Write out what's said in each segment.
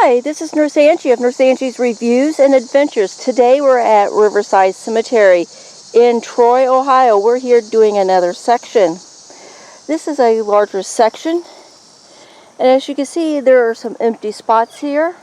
Hi, this is Nurse Angie of Nurse Angie's Reviews and Adventures. Today we're at Riverside Cemetery in Troy, Ohio. We're here doing another section. This is a larger section, and as you can see, there are some empty spots here.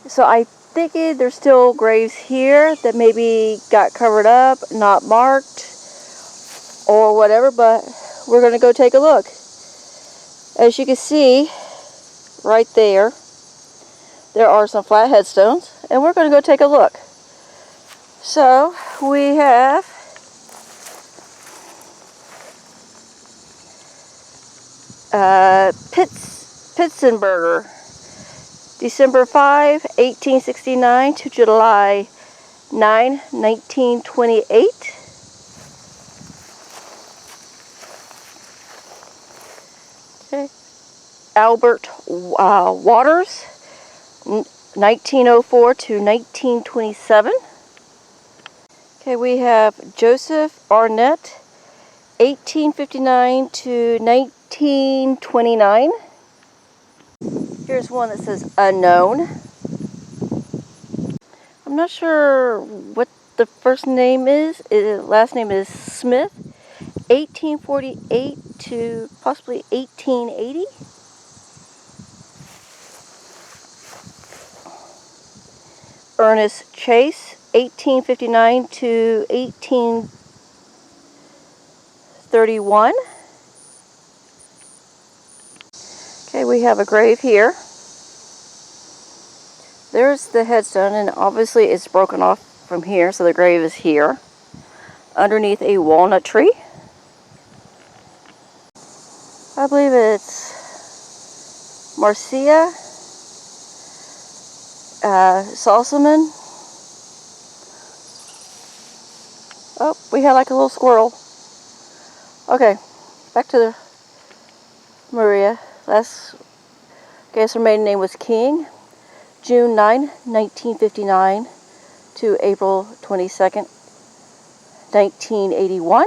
So I think there's still graves here that maybe got covered up, not marked, or whatever, but we're going to go take a look. As you can see, right there are some flat headstones, and we're going to go take a look. So we have Pitzenberger, December 5, 1869 to July 9, 1928. Okay. Albert Waters, 1904 to 1927. Okay, we have Joseph Arnett, 1859 to 1929. Here's one that says unknown. I'm not sure what the first name is. Last name is Smith, 1848 to possibly 1880. Ernest Chase, 1859 to 1831. Okay, we have a grave here. There's the headstone, and obviously it's broken off from here, so the grave is here, underneath a walnut tree. I believe it's Marcia Salzman. Oh, we had like a little squirrel. Okay, back to the Maria. Guess her maiden name was King. June 9, 1959 to April 22nd, 1981.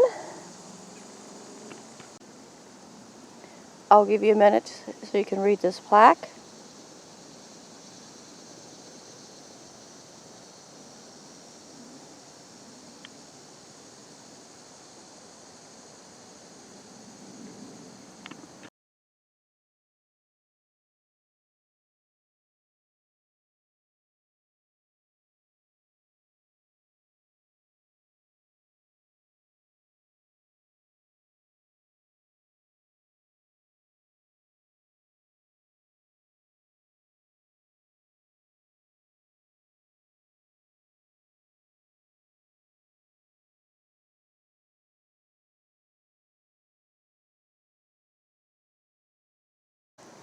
I'll give you a minute so you can read this plaque.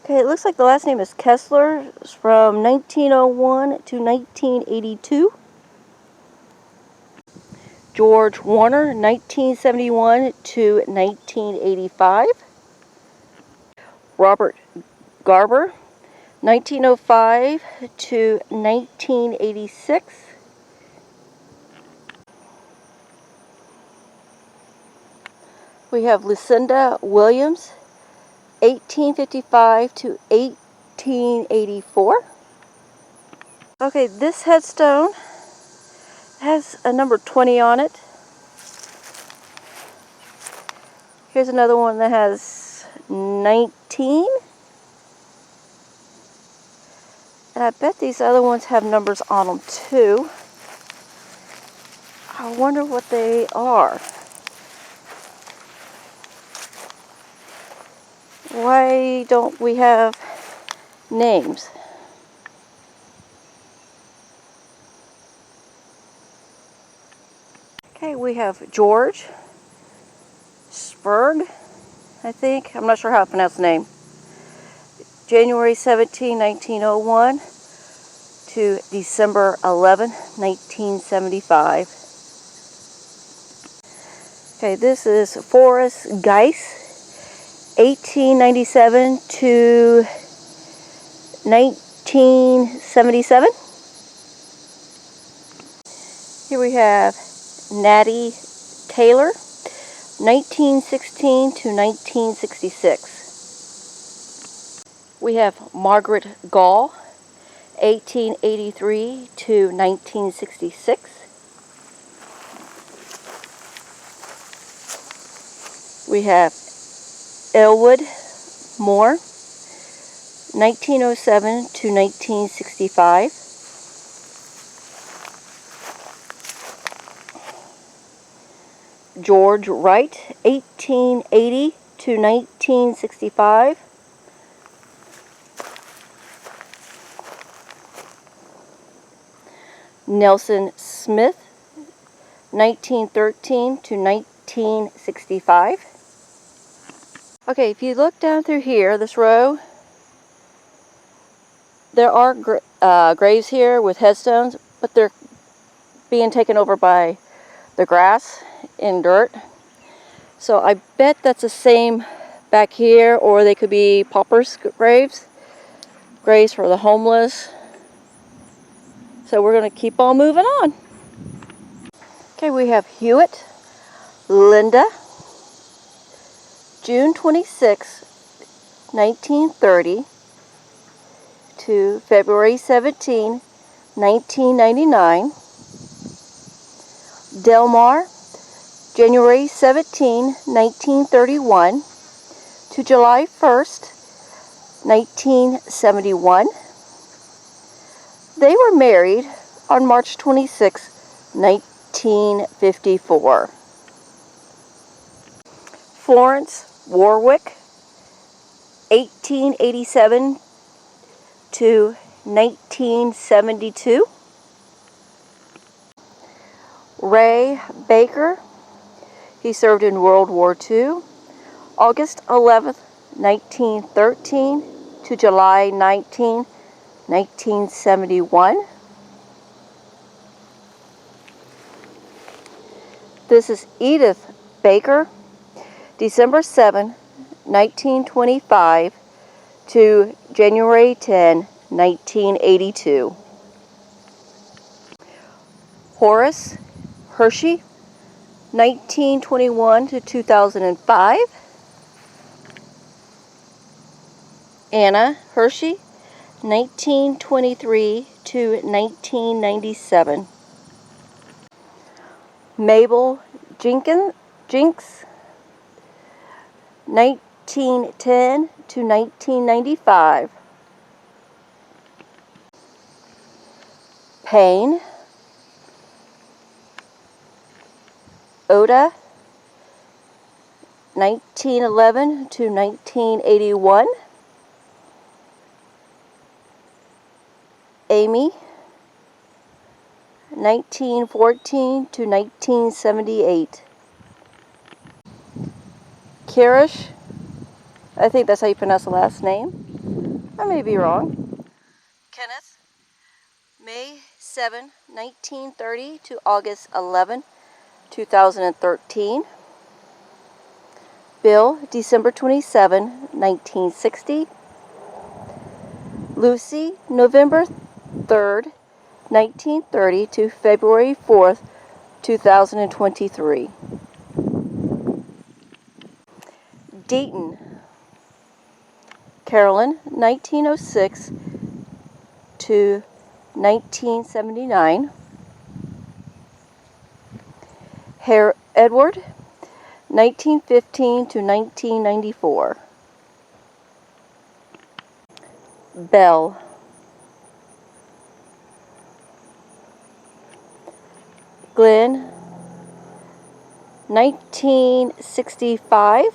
Okay, it looks like the last name is Kessler. It's from 1901 to 1982. George Warner, 1971 to 1985. Robert Garber, 1905 to 1986. We have Lucinda Williams, 1855 to 1884. Okay, this headstone has a number 20 on it. Here's another one that has 19. And I bet these other ones have numbers on them too. I wonder what they are. Why don't we have names? Okay, we have George Spurg, I think. I'm not sure how to pronounce the name. January 17, 1901 to December 11, 1975. Okay, this is Forrest Geis, 1897 to 1977. Here we have Natty Taylor, 1916 to 1966. We have Margaret Gall, 1883 to 1966. We have Elwood Moore, 1907 to 1965. George Wright, 1880 to 1965. Nelson Smith, 1913 to 1965. Okay, if you look down through here, this row, there are graves here with headstones, but they're being taken over by the grass and dirt. So I bet that's the same back here, or they could be paupers' graves for the homeless. So we're going to keep on moving on. Okay, we have Hewitt, Linda, June 26, 1930 to February 17, 1999. Delmar, January 17, 1931 to July 1st, 1971. They were married on March 26, 1954. Florence Warwick, 1887 to 1972. Ray Baker, he served in World War II, August 11th, 1913 to July 19, 1971. This is Edith Baker, December 7, 1925 to January 10, 1982. Horace Hershey, 1921 to 2005. Anna Hershey, 1923 to 1997. Mabel Jinks, 1910 to 1995. Payne Oda, 1911 to 1981. Amy, 1914 to 1978. Kirish, I think that's how you pronounce the last name. I may be wrong. Kenneth, May 7, 1930 to August 11, 2013. Bill, December 27, 1960. Lucy, November 3rd, 1930 to February 4th, 2023. Deaton, Carolyn, 1906 to 1979. Edward, 1915 to 1994. Bell, Glenn, 1965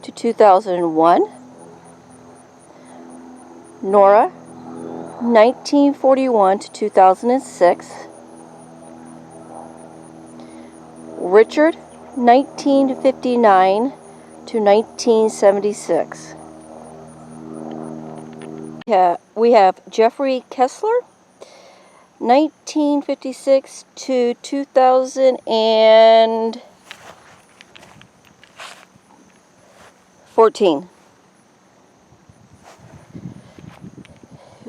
to 2001. Nora, 1941 to 2006. Richard, 1959 to 1976. We have Jeffrey Kessler, 1956 to 2014.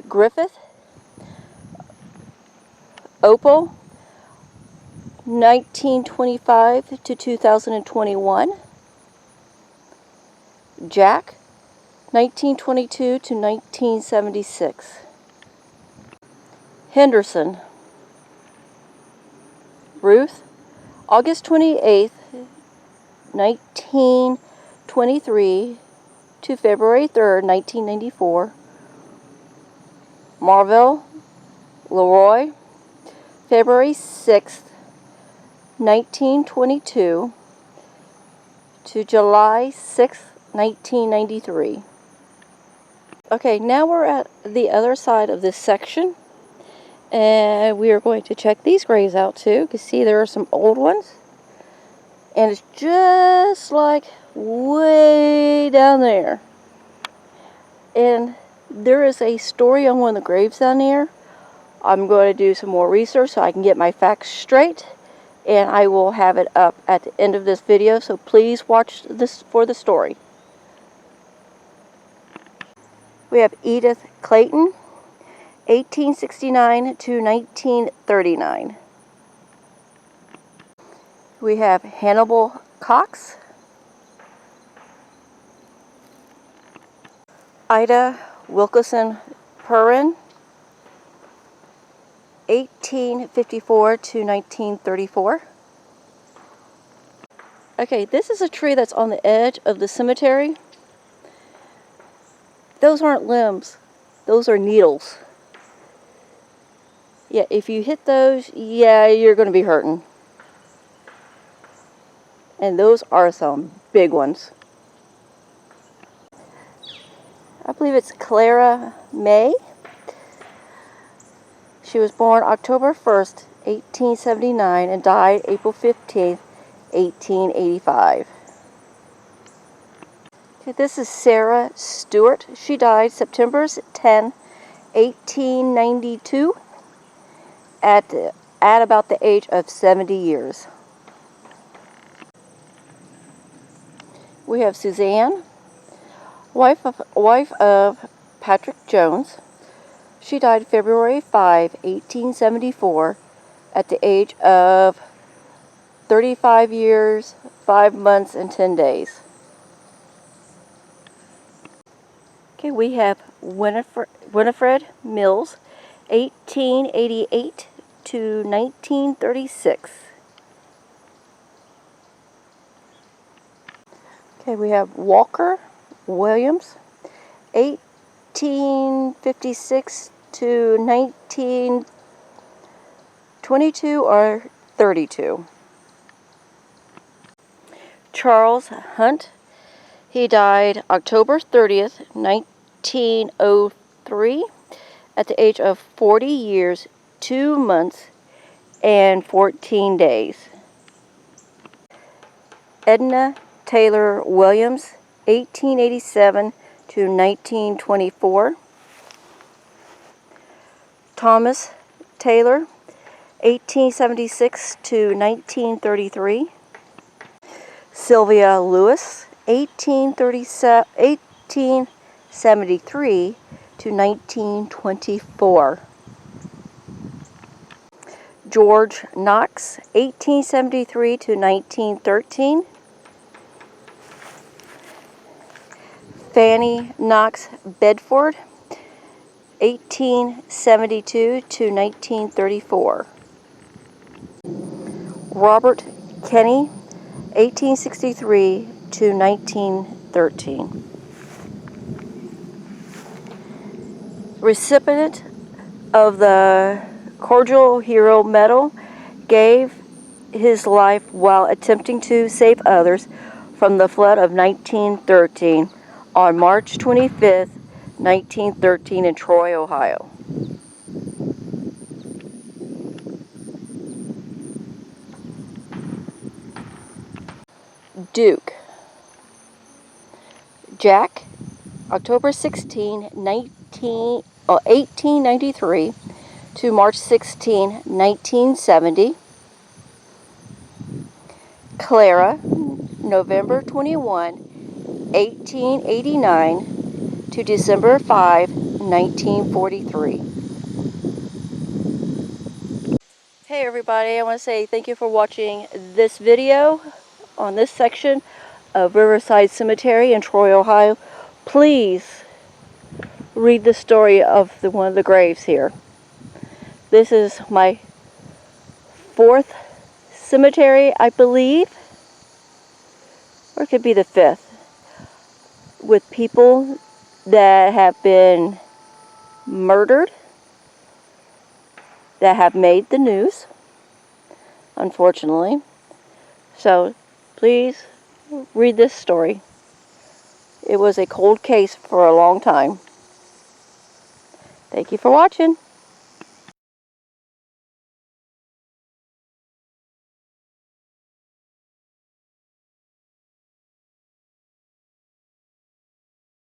Griffith, Opal, 1925 to 2021. Jack, 1922 to 1976. Henderson. Ruth, August 28th, 1923 to February 3rd, 1994. Marvell Leroy, February 6th, 1922 to July 6th, 1993. Okay, now we're at the other side of this section, and we are going to check these graves out too. You can see there are some old ones, and it's just like way down there. And there is a story on one of the graves down there. I'm going to do some more research so I can get my facts straight, and I will have it up at the end of this video, so please watch this for the story. We have Edith Clayton, 1869 to 1939. We have Hannibal Cox, Ida Wilkinson Perrin, 1854 to 1934. Okay, this is a tree that's on the edge of the cemetery. Those aren't limbs, those are needles. Yeah, if you hit those, yeah, you're going to be hurting. And those are some big ones. I believe it's Clara May. She was born October 1st, 1879 and died April 15th, 1885. Okay, this is Sarah Stewart. She died September 10, 1892 at about the age of 70 years. We have Suzanne, wife of Patrick Jones. She died February 5, 1874 at the age of 35 years, 5 months, and 10 days. Okay, we have Winifred Mills, 1888 to 1936. Okay, we have Walker Williams, 1856 to 1922 or 32. Charles Hunt, he died October 30th, 1903 at the age of 40 years, 2 months, and 14 days. Edna Taylor Williams, 1887 to 1924. Thomas Taylor, 1876 to 1933. Sylvia Lewis, 1873 to 1924. George Knox, 1873 to 1913. Fanny Knox Bedford, 1872 to 1934. Robert Kenny, 1863 to 1913. Recipient of the Cordial Hero Medal, gave his life while attempting to save others from the flood of 1913 on March 25th, 1913 in Troy, Ohio. Duke. Jack, October 16, 1893 to March 16, 1970. Clara, November 21, 1889 to December 5, 1943. Hey everybody, I want to say thank you for watching this video on this section of Riverside Cemetery in Troy, Ohio. Please read the story of one of the graves here. This is my 4th cemetery, I believe, or it could be the 5th, with people that have been murdered, that have made the news, unfortunately. So please read this story. It was a cold case for a long time. Thank you for watching.